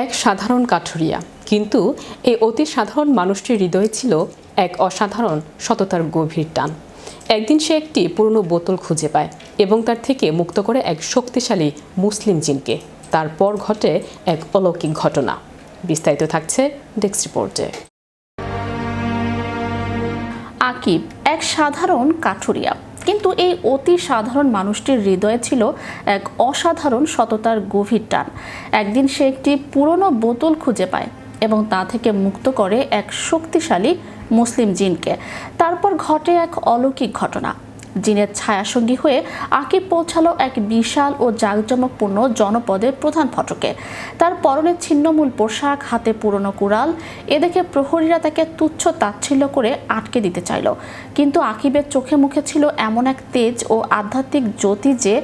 এক সাধারণ কাঠুরিয়া, কিন্তু এই অতি সাধারণ মানুষটির হৃদয়ে ছিল এক অসাধারণ সততার গভীর টান। একদিন সে একটি পুরনো বোতল খুঁজে পায় এবং তার থেকে মুক্ত করে এক শক্তিশালী মুসলিম জিনকে। তারপর ঘটে এক অলৌকিক ঘটনা। বিস্তারিত থাকছে ডেস্ক রিপোর্টে। আকিব এক সাধারণ কাঠুরিয়া, কিন্তু এই অতি সাধারণ মানুষটির হৃদয়ে ছিল এক অসাধারণ সততার গভীর টান। একদিন সে একটি পুরনো বোতল খুঁজে পায় এবং তা থেকে মুক্ত করে এক শক্তিশালী মুসলিম জিনকে। তারপর ঘটে এক অলৌকিক ঘটনা। জিনের ছায়াসঙ্গী হয়ে আকিব পৌঁছালো এক বিশাল ও জাঁকজমকপূর্ণ জনপদের প্রধান ফটকে। তার পরনে ছিন্নমূল পোশাক, হাতে পুরনো কুড়াল। এ দেখে প্রহরীরা তাকে তুচ্ছ তাচ্ছিল্য করে আটকে দিতে চাইল, কিন্তু আকিবের চোখে মুখে ছিল এমন এক তেজ ও আধ্যাত্মিক জ্যোতি যে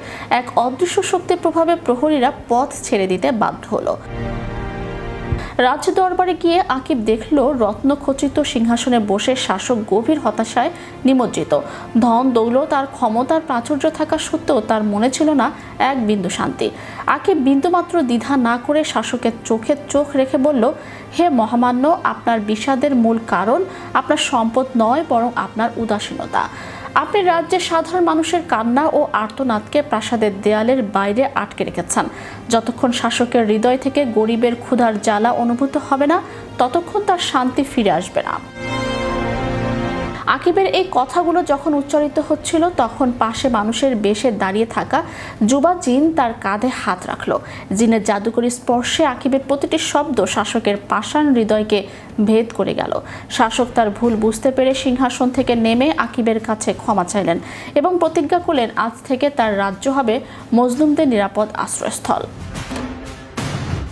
এক অদৃশ্য শক্তির প্রভাবে প্রহরীরা পথ ছেড়ে দিতে বাধ্য হলো। রাজ্য দরবারে গিয়ে আকিব দেখল রত্নখচিত সিংহাসনে বসে শাসক গভীর হতাশায় নিমজ্জিত। ধন দৌলত আর ক্ষমতার প্রাচুর্য থাকা সত্ত্বেও তার মনে ছিল না এক বিন্দু শান্তি। আকিব বিন্দুমাত্র দ্বিধা না করে শাসকের চোখে চোখ রেখে বলল, হে মহামান্য, আপনার বিষাদের মূল কারণ আপনার সম্পদ নয়, বরং আপনার উদাসীনতা। আপনি রাজ্যের সাধারণ মানুষের কান্না ও আর্তনাদকে প্রাসাদের দেয়ালের বাইরে আটকে রেখেছেন। যতক্ষণ শাসকের হৃদয় থেকে গরিবের ক্ষুধার জ্বালা অনুভূত হবে না, ততক্ষণ তার শান্তি ফিরে আসবে না। আকিবের এই কথাগুলো যখন উচ্চারিত হচ্ছিল, তখন পাশে মানুষের বেশে দাঁড়িয়ে থাকা যুবা জিন তার কাঁধে হাত রাখলো। জিনের জাদুকরী স্পর্শে আকিবের প্রতিটি শব্দ শাসকের পাষাণ হৃদয়কে ভেদ করে গেল। শাসক তার ভুল বুঝতে পেরে সিংহাসন থেকে নেমে আকিবের কাছে ক্ষমা চাইলেন এবং প্রতিজ্ঞা করলেন আজ থেকে তার রাজ্য হবে মজলুমদের নিরাপদ আশ্রয়স্থল।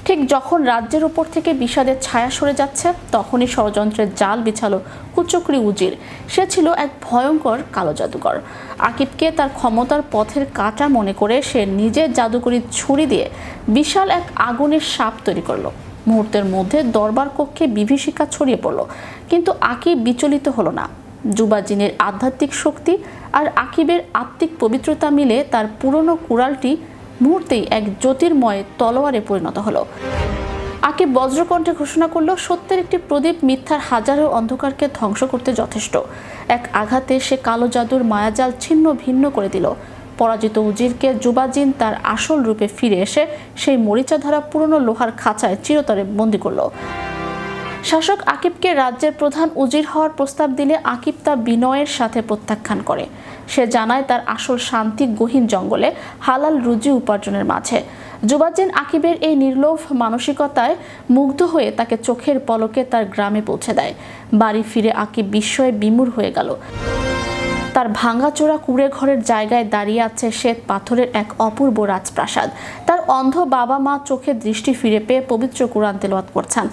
ঠিক যখন রাজ্যের উপর থেকে বিষাদের ছায়া সরে যাচ্ছে, তখনই ষড়যন্ত্রের জাল বিছালো কুচক্রী উজির। সে ছিল এক ভয়ঙ্কর কালো জাদুকর। আকিবকে তার ক্ষমতার পথের কাঁটা মনে করে সে নিজের জাদুকরী ছুরি দিয়ে বিশাল এক আগুনের সাপ তৈরি করলো। মুহূর্তের মধ্যে দরবার কক্ষে বিভীষিকা ছড়িয়ে পড়ল, কিন্তু আকিব বিচলিত হলো না। যুবা জিনের আধ্যাত্মিক শক্তি আর আকিবের আত্মিক পবিত্রতা মিলে তার পুরনো কুড়ালটি মুহূর্তেই এক জ্যোতির্ময় তলোয়ারে পরিণত হলো। আকিব বজ্রকণ্ঠে ঘোষণা করলো, সত্যের একটি প্রদীপ মিথ্যার হাজারো অন্ধকারকে ধ্বংস করতে যথেষ্ট। এক আঘাতে সে কালো জাদুর মায়াজাল ছিন্ন ভিন্ন করে দিল। পরাজিত উজিরকে যুবাজিন তার আসল রূপে ফিরে এসে সেই মরিচা ধরা পুরনো লোহার খাঁচায় চিরতরে বন্দী করলো। শাসক আকিবকে রাজ্যের প্রধান উজির হওয়ার প্রস্তাব দিলে আকিব তা বিনয়ের সাথে প্রত্যাখ্যান করে। সে জানায় তার আসল শান্তি গহীন জঙ্গলে হালাল রুজি উপার্জনের মাঝে। যুবাজিন আকিবের এই নির্লোভ মানসিকতায় মুগ্ধ হয়ে তাকে চোখের পলকে তার গ্রামে পৌঁছে দেয়। বাড়ি ফিরে আকিব বিস্ময়ে বিমূঢ় হয়ে গেল। তার ভাঙাচোরা কুঁড়ে ঘরের জায়গায় দাঁড়িয়ে আছে শ্বেত পাথরের এক অপূর্ব রাজপ্রাসাদ। তার অন্ধ বাবা মা চোখে দৃষ্টি ফিরে পেয়ে পবিত্র কুরআন তেলাওয়াত করছেন।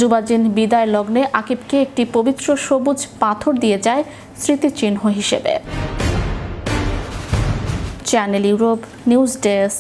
যুবাজিন বিদায় লগ্নে আকিবকে একটি পবিত্র সবুজ পাথর দিয়ে যায় স্মৃতিচিহ্ন হিসেবে। Channel Europe news desk.